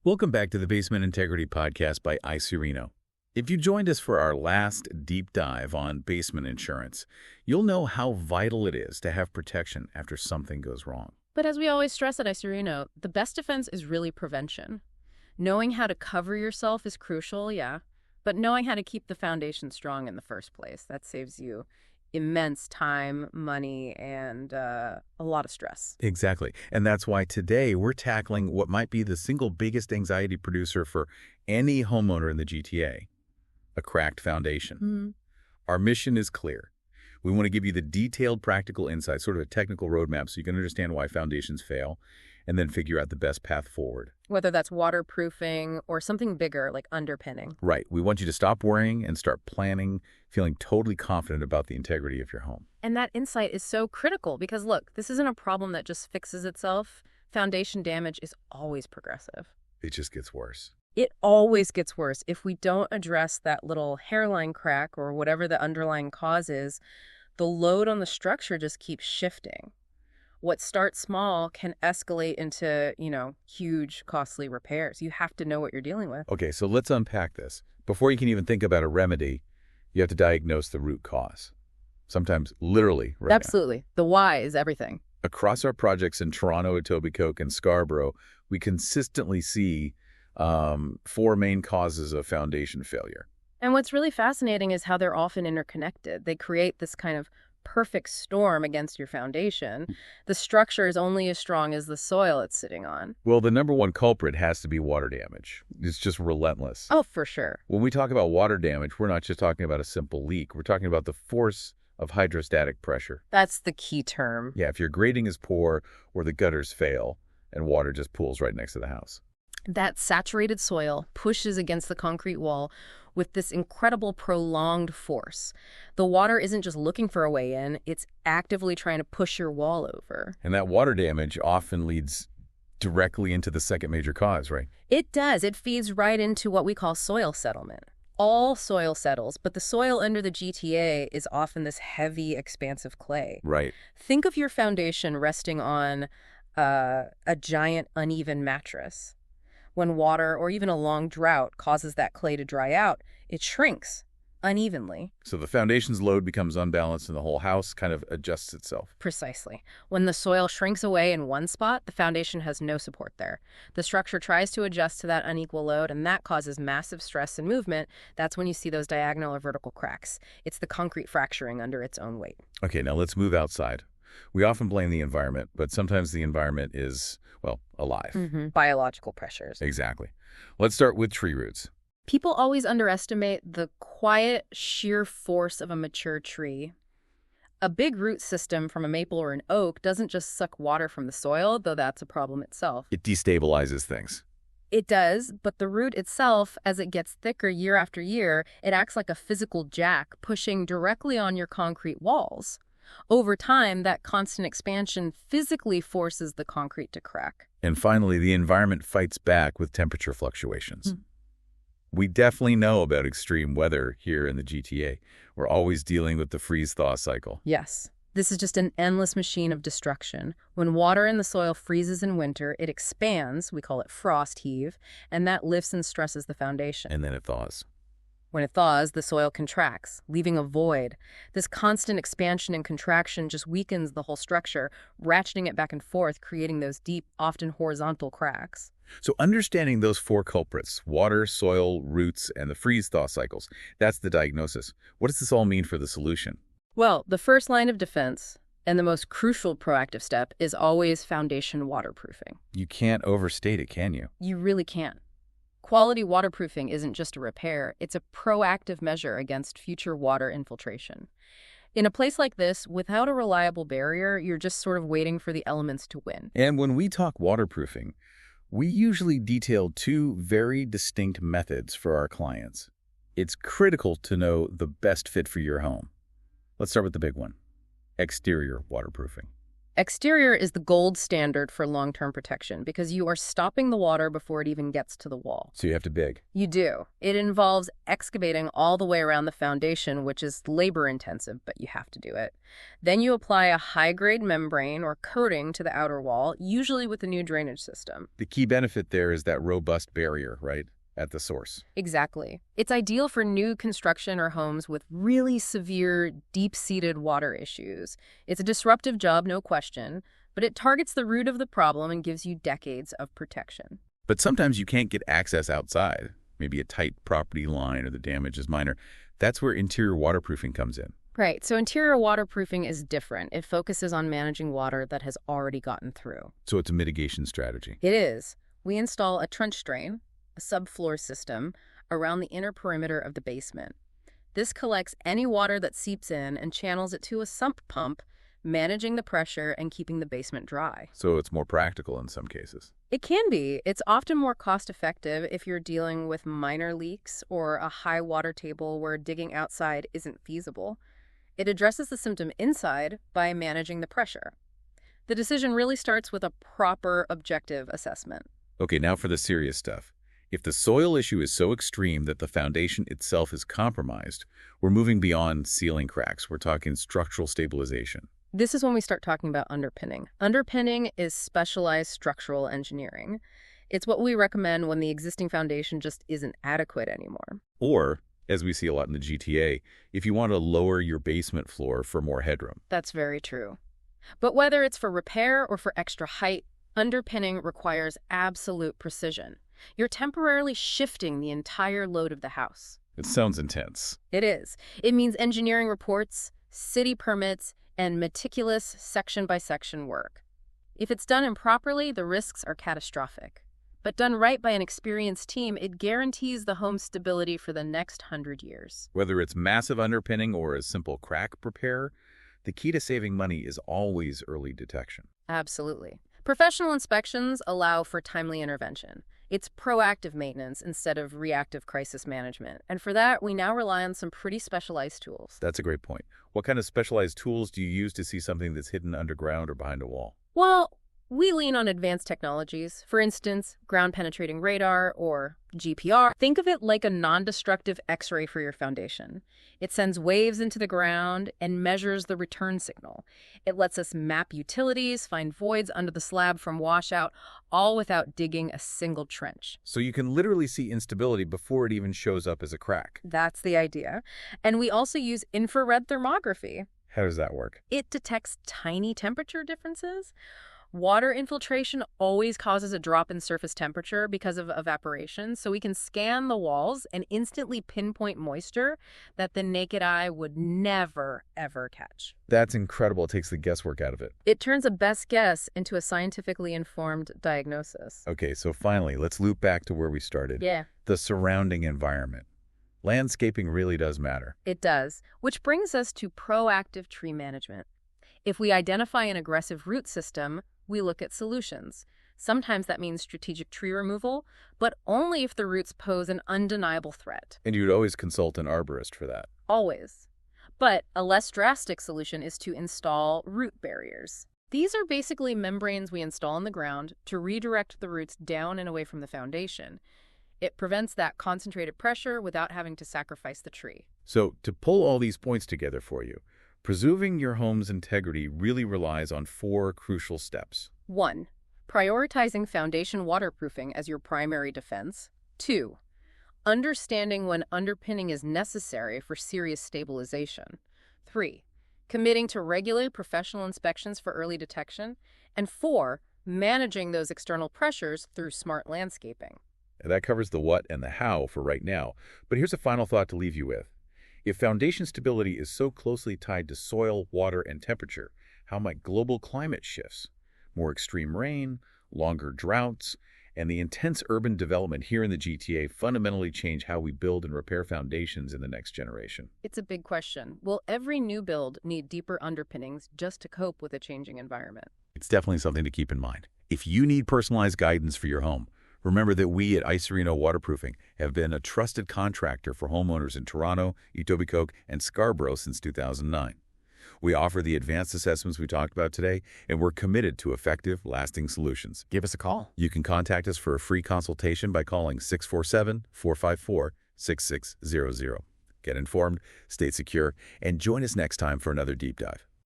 Welcome back to the Basement Integrity Podcast by iCirino. If you joined us for our last deep dive on basement insurance, you'll know how vital it is to have protection after something goes wrong. But as we always stress at iCirino, the best defense is really prevention. Knowing how to cover yourself is crucial, yeah, but knowing how to keep the foundation strong in the first place, that saves you immense time, money, and a lot of stress. Exactly. And that's why today we're tackling what might be the single biggest anxiety producer for any homeowner in the GTA, a cracked foundation. Our mission is clear. We want to give you the detailed practical insights, sort of a technical roadmap so you can understand why foundations fail and then figure out the best path forward. Whether that's waterproofing or something bigger like underpinning. Right. We want you to stop worrying and start planning, feeling totally confident about the integrity of your home. And that insight is so critical because, look, this isn't a problem that just fixes itself. Foundation damage is always progressive. It just gets worse. It always gets worse. If we don't address that little hairline crack or whatever the underlying cause is, the load on the structure just keeps shifting. What starts small can escalate into, huge, costly repairs. You have to know what you're dealing with. Okay, so let's unpack this. Before you can even think about a remedy, you have to diagnose the root cause. Sometimes literally right now. Absolutely. The why is everything. Across our projects in Toronto, Etobicoke, and Scarborough, we consistently see four main causes of foundation failure. And what's really fascinating is how they're often interconnected. They create this kind of perfect storm against your foundation. The structure is only as strong as the soil it's sitting on. Well, the number one culprit has to be water damage. It's just relentless. Oh, for sure. When we talk about water damage, we're not just talking about a simple leak. We're talking about the force of hydrostatic pressure. That's the key term. Yeah, if your grading is poor or the gutters fail and water just pools right next to the house. That saturated soil pushes against the concrete wall with this incredible prolonged force. The water isn't just looking for a way in, it's actively trying to push your wall over. And that water damage often leads directly into the second major cause, right? It does. It feeds right into what we call soil settlement. All soil settles, but the soil under the GTA is often this heavy, expansive clay. Right. Think of your foundation resting on a giant, uneven mattress. When water or even a long drought causes that clay to dry out, it shrinks unevenly. So the foundation's load becomes unbalanced and the whole house kind of adjusts itself. Precisely. When the soil shrinks away in one spot, the foundation has no support there. The structure tries to adjust to that unequal load, and that causes massive stress and movement. That's when you see those diagonal or vertical cracks. It's the concrete fracturing under its own weight. Okay, now let's move outside. We often blame the environment, but sometimes the environment is, alive. Biological pressures. Exactly. Let's start with tree roots. People always underestimate the quiet, sheer force of a mature tree. A big root system from a maple or an oak doesn't just suck water from the soil, though that's a problem itself. It destabilizes things. It does, but the root itself, as it gets thicker year after year, it acts like a physical jack, pushing directly on your concrete walls. Over time, that constant expansion physically forces the concrete to crack. And finally, the environment fights back with temperature fluctuations. We definitely know about extreme weather here in the GTA. We're always dealing with the freeze-thaw cycle. Yes. This is just an endless machine of destruction. When water in the soil freezes in winter, it expands, we call it frost heave, and that lifts and stresses the foundation. And then it thaws. When it thaws, the soil contracts, leaving a void. This constant expansion and contraction just weakens the whole structure, ratcheting it back and forth, creating those deep, often horizontal cracks. So understanding those four culprits, water, soil, roots, and the freeze-thaw cycles, that's the diagnosis. What does this all mean for the solution? Well, the first line of defense, and the most crucial proactive step, is always foundation waterproofing. You can't overstate it, can you? You really can't. Quality waterproofing isn't just a repair, it's a proactive measure against future water infiltration. In a place like this, without a reliable barrier, you're just sort of waiting for the elements to win. And when we talk waterproofing, we usually detail two very distinct methods for our clients. It's critical to know the best fit for your home. Let's start with the big one, exterior waterproofing. Exterior is the gold standard for long-term protection because you are stopping the water before it even gets to the wall. So you have to dig. You do. It involves excavating all the way around the foundation, which is labor-intensive, but you have to do it. Then you apply a high-grade membrane or coating to the outer wall, usually with a new drainage system. The key benefit there is that robust barrier, right, at the source. Exactly. It's ideal for new construction or homes with really severe, deep-seated water issues. It's a disruptive job, no question, but it targets the root of the problem and gives you decades of protection. But sometimes you can't get access outside. Maybe a tight property line or the damage is minor. That's where interior waterproofing comes in. Right. So interior waterproofing is different. It focuses on managing water that has already gotten through. So it's a mitigation strategy. It is. We install a trench drain, a subfloor system, around the inner perimeter of the basement. This collects any water that seeps in and channels it to a sump pump, managing the pressure and keeping the basement dry. So it's more practical in some cases. It can be. It's often more cost-effective if you're dealing with minor leaks or a high water table where digging outside isn't feasible. It addresses the symptom inside by managing the pressure. The decision really starts with a proper objective assessment. Okay, now for the serious stuff. If the soil issue is so extreme that the foundation itself is compromised, we're moving beyond ceiling cracks. We're talking structural stabilization. This is when we start talking about underpinning. Underpinning is specialized structural engineering. It's what we recommend when the existing foundation just isn't adequate anymore. Or, as we see a lot in the GTA, if you want to lower your basement floor for more headroom. That's very true. But whether it's for repair or for extra height, underpinning requires absolute precision. You're temporarily shifting the entire load of the house. It sounds intense. It is. It means engineering reports, city permits, and meticulous section-by-section work. If it's done improperly, the risks are catastrophic. But done right by an experienced team, it guarantees the home's stability for the next 100 years. Whether it's massive underpinning or a simple crack repair, the key to saving money is always early detection. Absolutely. Professional inspections allow for timely intervention. It's proactive maintenance instead of reactive crisis management. And for that, we now rely on some pretty specialized tools. That's a great point. What kind of specialized tools do you use to see something that's hidden underground or behind a wall? Well, we lean on advanced technologies. For instance, ground-penetrating radar, or GPR. Think of it like a non-destructive X-ray for your foundation. It sends waves into the ground and measures the return signal. It lets us map utilities, find voids under the slab from washout, all without digging a single trench. So you can literally see instability before it even shows up as a crack. That's the idea. And we also use infrared thermography. How does that work? It detects tiny temperature differences. Water infiltration always causes a drop in surface temperature because of evaporation, so we can scan the walls and instantly pinpoint moisture that the naked eye would never, ever catch. That's incredible. It takes the guesswork out of it. It turns a best guess into a scientifically informed diagnosis. Okay, so finally, let's loop back to where we started. Yeah. The surrounding environment. Landscaping really does matter. It does, which brings us to proactive tree management. If we identify an aggressive root system, we look at solutions. Sometimes that means strategic tree removal, but only if the roots pose an undeniable threat. And you'd always consult an arborist for that. Always. But a less drastic solution is to install root barriers. These are basically membranes we install in the ground to redirect the roots down and away from the foundation. It prevents that concentrated pressure without having to sacrifice the tree. So, to pull all these points together for you, preserving your home's integrity really relies on 4 crucial steps. 1. Prioritizing foundation waterproofing as your primary defense. 2. Understanding when underpinning is necessary for serious stabilization. 3. Committing to regular professional inspections for early detection. And 4. Managing those external pressures through smart landscaping. That covers the what and the how for right now. But here's a final thought to leave you with. If foundation stability is so closely tied to soil, water, and temperature, how might global climate shifts, more extreme rain, longer droughts, and the intense urban development here in the GTA fundamentally change how we build and repair foundations in the next generation? It's a big question. Will every new build need deeper underpinnings just to cope with a changing environment? It's definitely something to keep in mind. If you need personalized guidance for your home, remember that we at Icerino Waterproofing have been a trusted contractor for homeowners in Toronto, Etobicoke, and Scarborough since 2009. We offer the advanced assessments we talked about today, and we're committed to effective, lasting solutions. Give us a call. You can contact us for a free consultation by calling 647-454-6600. Get informed, stay secure, and join us next time for another deep dive.